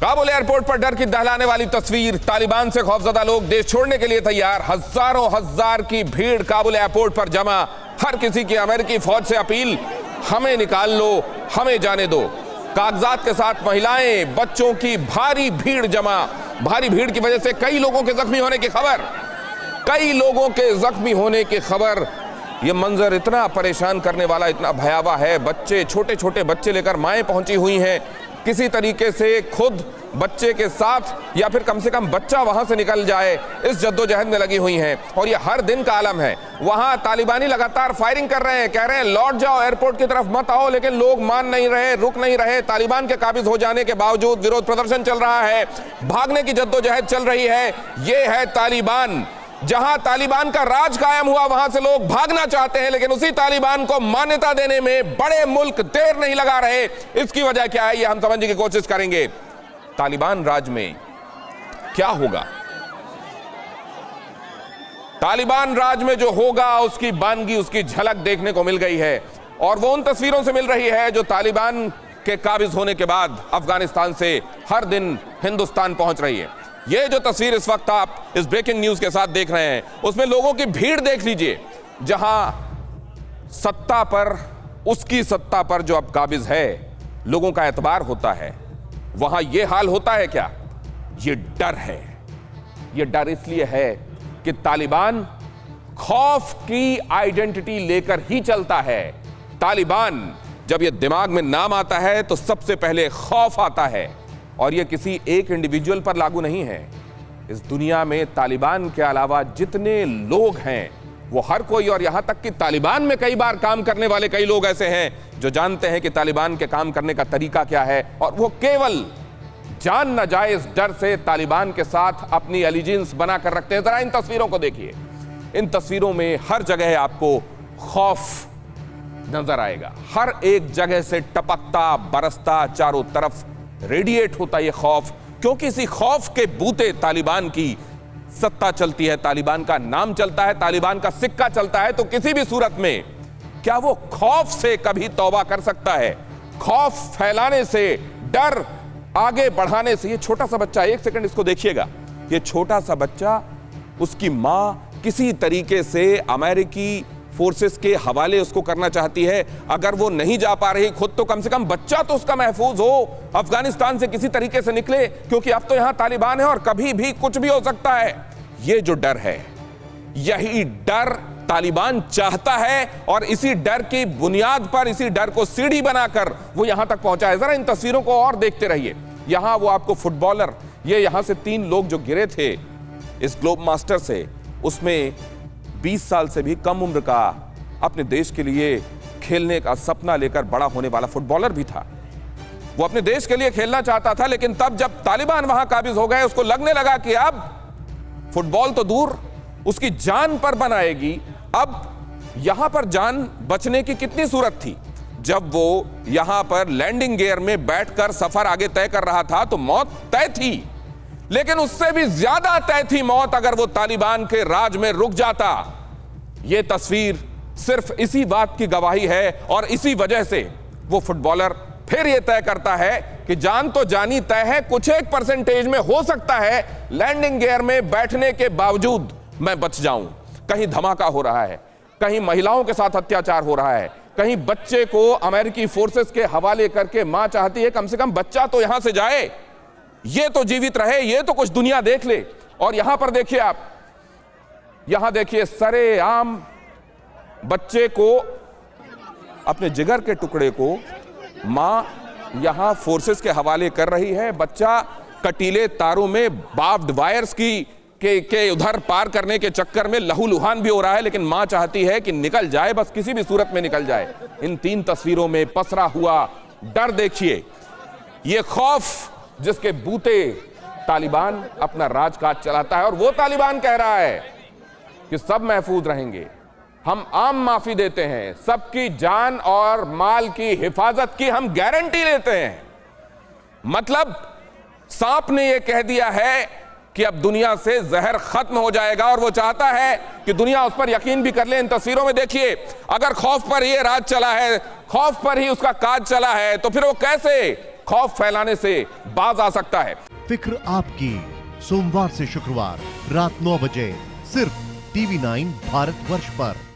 Kabul airport पर डर की दहलाने वाली तस्वीर। तालिबान से खौफजदा लोग देश छोड़ने के लिए तैयार। हजारों हजार की भीड़ काबुल एयरपोर्ट पर जमा। हर किसी की अमेरिकी फौज से अपील, हमें निकाल लो, हमें जाने दो। कागजात के साथ महिलाएं, बच्चों की भारी भीड़ जमा। भारी भीड़ की वजह से कई लोगों के जख्मी होने की खबर। यह मंजर इतना परेशान करने वाला, इतना भयावह है। बच्चे, छोटे छोटे बच्चे लेकर माएं पहुंची हुई हैं। किसी तरीके से खुद बच्चे के साथ या फिर कम से कम बच्चा वहां से निकल जाए, इस जद्दोजहद में लगी हुई हैं। और ये हर दिन का आलम है। वहां तालिबानी लगातार फायरिंग कर रहे हैं, कह रहे हैं लौट जाओ, एयरपोर्ट की तरफ मत आओ, लेकिन लोग मान नहीं रहे, रुक नहीं रहे। तालिबान के काबिज हो जाने के बावजूद विरोध प्रदर्शन चल रहा है, भागने की जद्दोजहद चल रही है। ये है तालिबान। जहां तालिबान का राज कायम हुआ, वहां से लोग भागना चाहते हैं, लेकिन उसी तालिबान को मान्यता देने में बड़े मुल्क देर नहीं लगा रहे। इसकी वजह क्या है, ये हम समझने की कोशिश करेंगे। तालिबान राज में क्या होगा? तालिबान राज में जो होगा, उसकी बानगी, उसकी झलक देखने को मिल गई है। और वो उन तस्वीरों से मिल रही है जो तालिबान के काबिज होने के बाद अफगानिस्तान से हर दिन हिंदुस्तान पहुंच रही है। ये जो तस्वीर इस वक्त आप इस ब्रेकिंग न्यूज के साथ देख रहे हैं, उसमें लोगों की भीड़ देख लीजिए। जहां सत्ता पर, उसकी सत्ता पर जो अब काबिज है, लोगों का एतबार होता है, वहां यह हाल होता है क्या? ये डर है। ये डर इसलिए है कि तालिबान खौफ की आइडेंटिटी लेकर ही चलता है। तालिबान जब यह दिमाग में नाम आता है तो सबसे पहले खौफ आता है। और यह किसी एक इंडिविजुअल पर लागू नहीं है। इस दुनिया में तालिबान के अलावा जितने लोग हैं, वो हर कोई, और यहां तक कि तालिबान में कई बार काम करने वाले कई लोग ऐसे हैं जो जानते हैं कि तालिबान के काम करने का तरीका क्या है, और वो केवल जान न जाए इस डर से तालिबान के साथ अपनी एलिजेंस बनाकर रखते हैं। जरा इन तस्वीरों को देखिए। इन तस्वीरों में हर जगह आपको खौफ नजर आएगा। हर एक जगह से टपकता, बरसता, चारों तरफ रेडिएट होता ये खौफ, क्योंकि इसी खौफ के बूते तालिबान की सत्ता चलती है, तालिबान का नाम चलता है, तालिबान का सिक्का चलता है। तो किसी भी सूरत में क्या वो खौफ से कभी तौबा कर सकता है? खौफ फैलाने से, डर आगे बढ़ाने से। ये छोटा सा बच्चा, एक सेकंड इसको देखिएगा। ये छोटा सा बच्चा, उसकी मां किसी तरीके से अमेरिकी फोर्सेस के हवाले उसको करना चाहती है। अगर वो नहीं जा पा रही खुद, तो कम से कम बच्चा तो उसका महफूज हो, अफगानिस्तान से किसी तरीके से निकले, क्योंकि अब तो यहां तालिबान है और कभी भी कुछ भी हो सकता है। ये जो डर है, यही डर तालिबान चाहता है, और इसी डर की बुनियाद पर, इसी डर को सीढ़ी बनाकर वो यहां तक पहुंचा है। जरा इन तस्वीरों को और देखते रहिए। यहां वो आपको फुटबॉलर, ये यहां से 3 लोग जो गिरे थे इस ग्लोब मास्टर से, उसमें 20 साल से भी कम उम्र का अपने देश के लिए खेलने का सपना लेकर बड़ा होने वाला फुटबॉलर भी था। वो अपने देश के लिए खेलना चाहता था, लेकिन तब जब तालिबान वहां काबिज हो गए, उसको लगने लगा कि अब फुटबॉल तो दूर, उसकी जान पर बनाएगी। अब यहां पर जान बचने की कितनी सूरत थी? जब वो यहां पर लैंडिंग गियर में बैठकर सफर आगे तय कर रहा था, तो मौत तय थी। लेकिन उससे भी ज्यादा तय थी मौत अगर वो तालिबान के राज में रुक जाता। यह तस्वीर सिर्फ इसी बात की गवाही है, और इसी वजह से वो फुटबॉलर फिर यह तय करता है कि जान तो जानी तय है, कुछ एक परसेंटेज में हो सकता है लैंडिंग गियर में बैठने के बावजूद मैं बच जाऊं। कहीं धमाका हो रहा है, कहीं महिलाओं के साथ अत्याचार हो रहा है, कहीं बच्चे को अमेरिकी फोर्सेस के हवाले करके मां चाहती है कम से कम बच्चा तो यहां से जाए, ये तो जीवित रहे, ये तो कुछ दुनिया देख ले। और यहां पर देखिए आप, यहां देखिए सरेआम बच्चे को, अपने जिगर के टुकड़े को मां यहां फोर्सेस के हवाले कर रही है। बच्चा कटीले तारों में बार्ब्ड वायर्स के उधर पार करने के चक्कर में लहूलुहान भी हो रहा है, लेकिन मां चाहती है कि निकल जाए, बस किसी भी सूरत में निकल जाए। इन 3 तस्वीरों में पसरा हुआ डर देखिए। यह खौफ जिसके बूते तालिबान अपना राजकाज चलाता है, और वो तालिबान कह रहा है कि सब महफूज रहेंगे, हम आम माफी देते हैं, सबकी जान और माल की हिफाजत की हम गारंटी लेते हैं। मतलब सांप ने यह कह दिया है कि अब दुनिया से जहर खत्म हो जाएगा, और वो चाहता है कि दुनिया उस पर यकीन भी कर ले। इन तस्वीरों में देखिए, अगर खौफ पर यह राज चला है, खौफ पर ही उसका काज चला है, तो फिर वो कैसे खौफ फैलाने से बाज आ सकता है। फिक्र आपकी, सोमवार से शुक्रवार रात 9 बजे सिर्फ TV9 भारतवर्ष पर।